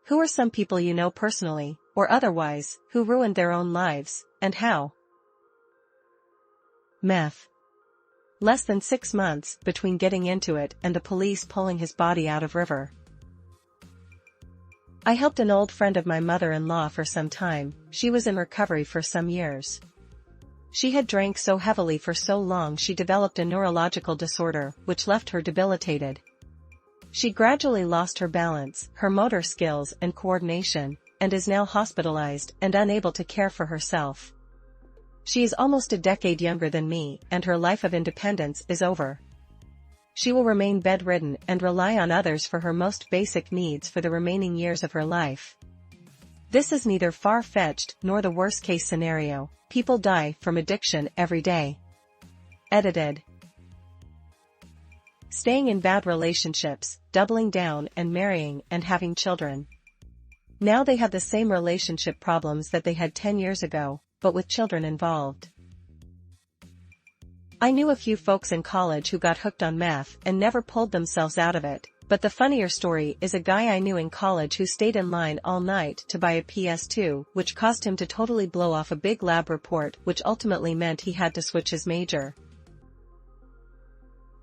Who are some people you know personally, or otherwise, who ruined their own lives, and how? Meth. Less than 6 months between getting into it and the police pulling his body out of river. I helped an old friend of my mother-in-law for some time. She was in recovery for some years. She had drank so heavily for so long she developed a neurological disorder, which left her debilitated. She gradually lost her balance, her motor skills and coordination, and is now hospitalized and unable to care for herself. She is almost a decade younger than me, and her life of independence is over. She will remain bedridden and rely on others for her most basic needs for the remaining years of her life. This is neither far-fetched nor the worst-case scenario. People die from addiction every day. Edited. Staying in bad relationships, doubling down and marrying and having children. Now they have the same relationship problems that they had 10 years ago, but with children involved. I knew a few folks in college who got hooked on meth and never pulled themselves out of it, but the funnier story is a guy I knew in college who stayed in line all night to buy a PS2, which caused him to totally blow off a big lab report, which ultimately meant he had to switch his major.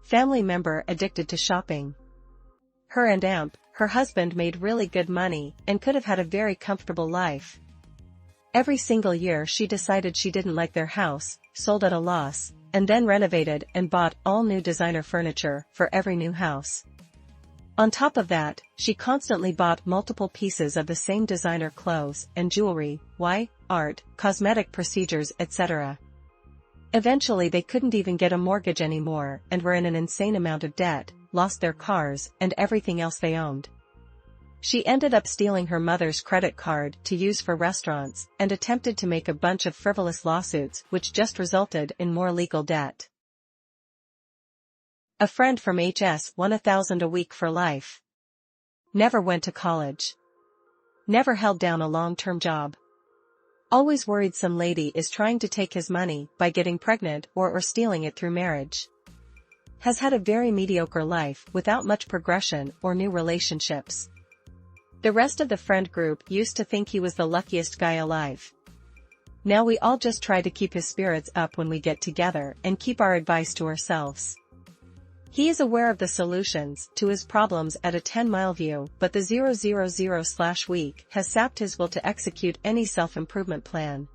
Family member addicted to shopping. Her and Amp, her husband, made really good money and could have had a very comfortable life. Every single year she decided she didn't like their house, sold at a loss, and then renovated and bought all new designer furniture for every new house. On top of that, she constantly bought multiple pieces of the same designer clothes and jewelry, art, cosmetic procedures, etc. Eventually they couldn't even get a mortgage anymore and were in an insane amount of debt, lost their cars and everything else they owned. She ended up stealing her mother's credit card to use for restaurants and attempted to make a bunch of frivolous lawsuits which just resulted in more legal debt. A friend from HS won $1,000 a week for life. Never went to college. Never held down a long-term job. Always worried some lady is trying to take his money by getting pregnant or stealing it through marriage. Has had a very mediocre life without much progression or new relationships. The rest of the friend group used to think he was the luckiest guy alive. Now we all just try to keep his spirits up when we get together and keep our advice to ourselves. He is aware of the solutions to his problems at a 10-mile view, but the 000/week has sapped his will to execute any self-improvement plan.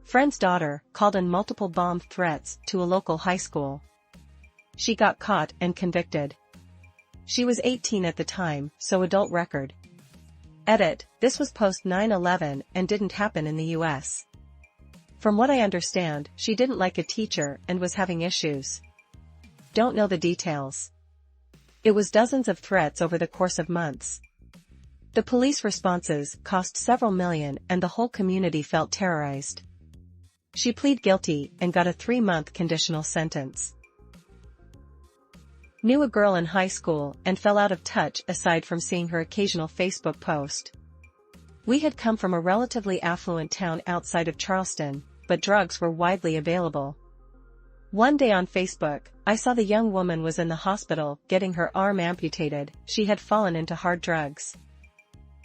Friend's daughter called in multiple bomb threats to a local high school. She got caught and convicted. She was 18 at the time, so adult record. Edit, this was post 9/11 and didn't happen in the US. From what I understand, she didn't like a teacher and was having issues. Don't know the details. It was dozens of threats over the course of months. The police responses cost several million and the whole community felt terrorized. She pleaded guilty and got a 3-month conditional sentence. Knew a girl in high school and fell out of touch aside from seeing her occasional Facebook post. We had come from a relatively affluent town outside of Charleston, but drugs were widely available. One day on Facebook, I saw the young woman was in the hospital getting her arm amputated. She had fallen into hard drugs.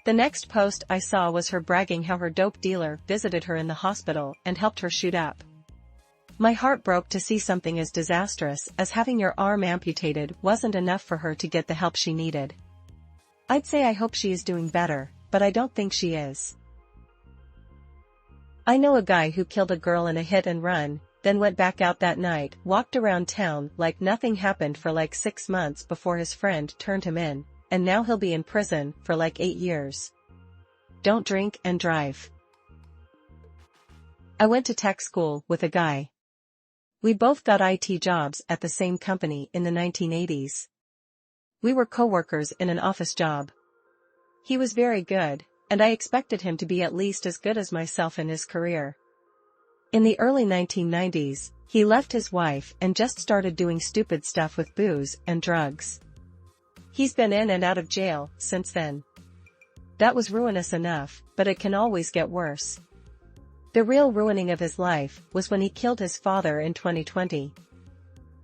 The next post I saw was her bragging how her dope dealer visited her in the hospital and helped her shoot up. My heart broke to see something as disastrous as having your arm amputated wasn't enough for her to get the help she needed. I'd say I hope she is doing better, but I don't think she is. I know a guy who killed a girl in a hit and run, then went back out that night, walked around town like nothing happened for like 6 months before his friend turned him in, and now he'll be in prison for like 8 years. Don't drink and drive. I went to tech school with a guy. We both got IT jobs at the same company in the 1980s. We were co-workers in an office job. He was very good, and I expected him to be at least as good as myself in his career. In the early 1990s, he left his wife and just started doing stupid stuff with booze and drugs. He's been in and out of jail since then. That was ruinous enough, but it can always get worse. The real ruining of his life was when he killed his father in 2020.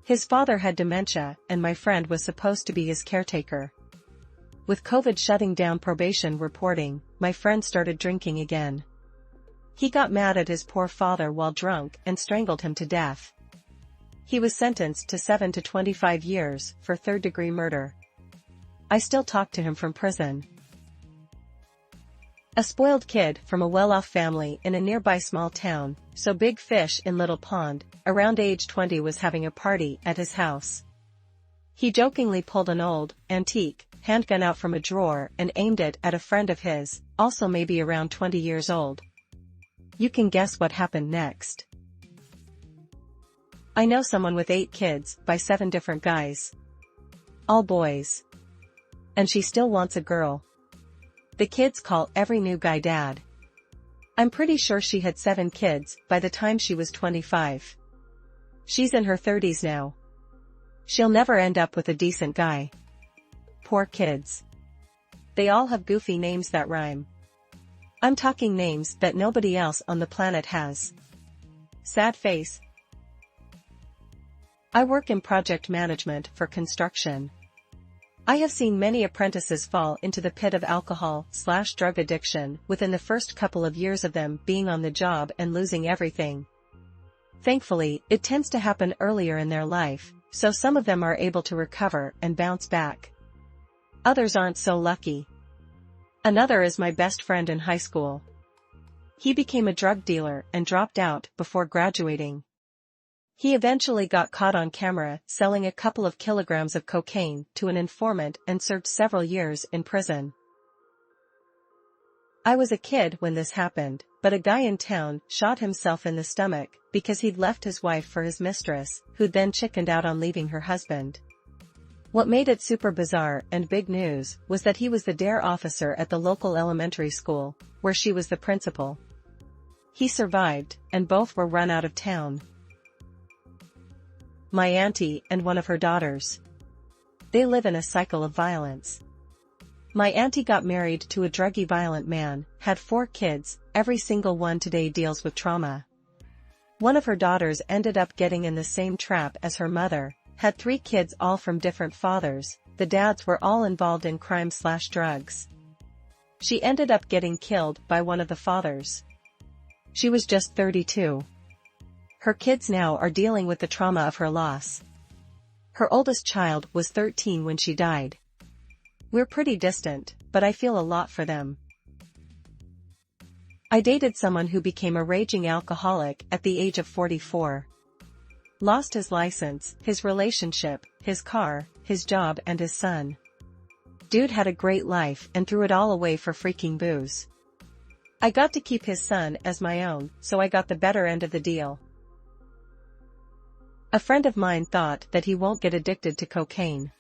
His father had dementia, and my friend was supposed to be his caretaker. With COVID shutting down probation reporting, my friend started drinking again. He got mad at his poor father while drunk and strangled him to death. He was sentenced to 7 to 25 years for third-degree murder. I still talk to him from prison. A spoiled kid from a well-off family in a nearby small town, so big fish in little pond, around age 20 was having a party at his house. He jokingly pulled an old, antique, handgun out from a drawer and aimed it at a friend of his, also maybe around 20 years old. You can guess what happened next. I know someone with 8 kids by 7 different guys. All boys. And she still wants a girl. The kids call every new guy dad. I'm pretty sure she had 7 kids by the time she was 25. She's in her 30s now. She'll never end up with a decent guy. Poor kids. They all have goofy names that rhyme. I'm talking names that nobody else on the planet has. Sad face. I work in project management for construction. I have seen many apprentices fall into the pit of alcohol/drug addiction within the first couple of years of them being on the job and losing everything. Thankfully, it tends to happen earlier in their life, so some of them are able to recover and bounce back. Others aren't so lucky. Another is my best friend in high school. He became a drug dealer and dropped out before graduating. He eventually got caught on camera selling a couple of kilograms of cocaine to an informant and served several years in prison. I was a kid when this happened, but a guy in town shot himself in the stomach because he'd left his wife for his mistress, who'd then chickened out on leaving her husband. What made it super bizarre and big news was that he was the dare officer at the local elementary school, where she was the principal. He survived, and both were run out of town. My auntie and one of her daughters. They live in a cycle of violence. My auntie got married to a druggy violent man, had 4 kids, every single one today deals with trauma. One of her daughters ended up getting in the same trap as her mother, had 3 kids all from different fathers, the dads were all involved in crime/drugs. She ended up getting killed by one of the fathers. She was just 32. Her kids now are dealing with the trauma of her loss. Her oldest child was 13 when she died. We're pretty distant, but I feel a lot for them. I dated someone who became a raging alcoholic at the age of 44. Lost his license, his relationship, his car, his job and his son. Dude had a great life and threw it all away for freaking booze. I got to keep his son as my own, so I got the better end of the deal. A friend of mine thought that he won't get addicted to cocaine.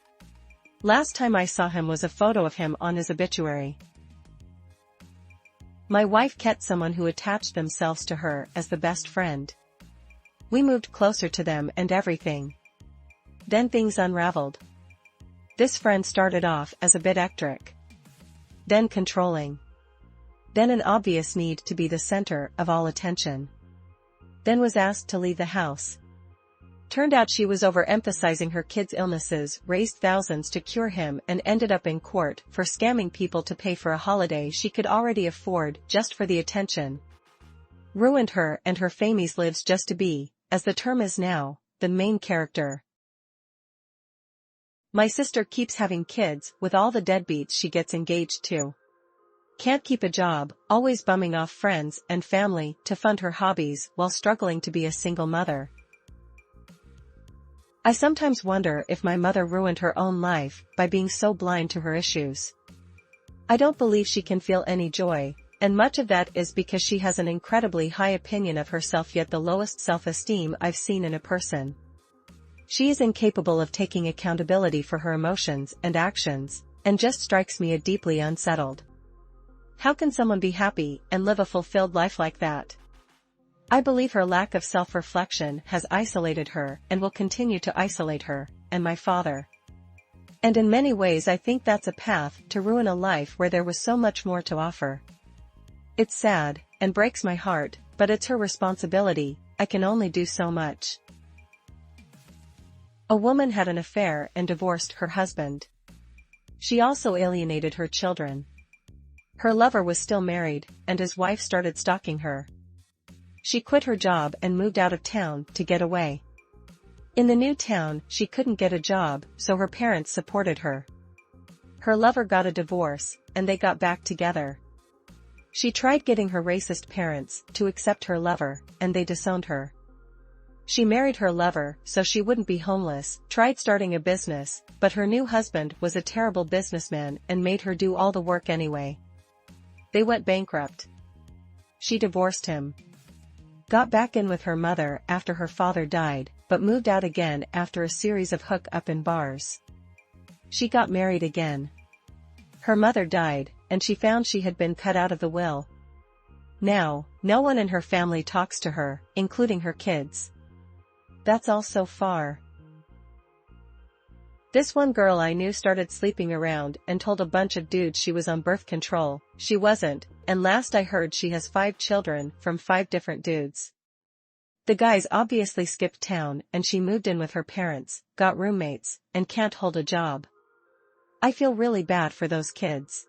Last time I saw him was a photo of him on his obituary. My wife kept someone who attached themselves to her as the best friend. We moved closer to them and everything. Then things unraveled. This friend started off as a bit eccentric. Then controlling. Then an obvious need to be the center of all attention. Then was asked to leave the house. Turned out she was overemphasizing her kids' illnesses, raised thousands to cure him and ended up in court for scamming people to pay for a holiday she could already afford just for the attention. Ruined her and her famies lives just to be, as the term is now, the main character. My sister keeps having kids with all the deadbeats she gets engaged to. Can't keep a job, always bumming off friends and family to fund her hobbies while struggling to be a single mother. I sometimes wonder if my mother ruined her own life by being so blind to her issues. I don't believe she can feel any joy, and much of that is because she has an incredibly high opinion of herself, yet the lowest self-esteem I've seen in a person. She is incapable of taking accountability for her emotions and actions, and just strikes me as deeply unsettled. How can someone be happy and live a fulfilled life like that? I believe her lack of self-reflection has isolated her and will continue to isolate her, and my father. And in many ways I think that's a path to ruin a life where there was so much more to offer. It's sad, and breaks my heart, but it's her responsibility, I can only do so much. A woman had an affair and divorced her husband. She also alienated her children. Her lover was still married, and his wife started stalking her. She quit her job and moved out of town to get away. In the new town, she couldn't get a job, so her parents supported her. Her lover got a divorce, and they got back together. She tried getting her racist parents to accept her lover, and they disowned her. She married her lover so she wouldn't be homeless, tried starting a business, but her new husband was a terrible businessman and made her do all the work anyway. They went bankrupt. She divorced him. Got back in with her mother after her father died, but moved out again after a series of hook-up in bars. She got married again. Her mother died, and she found she had been cut out of the will. Now, no one in her family talks to her, including her kids. That's all so far. This one girl I knew started sleeping around and told a bunch of dudes she was on birth control. She wasn't, and last I heard she has 5 children from 5 different dudes. The guys obviously skipped town and she moved in with her parents, got roommates, and can't hold a job. I feel really bad for those kids.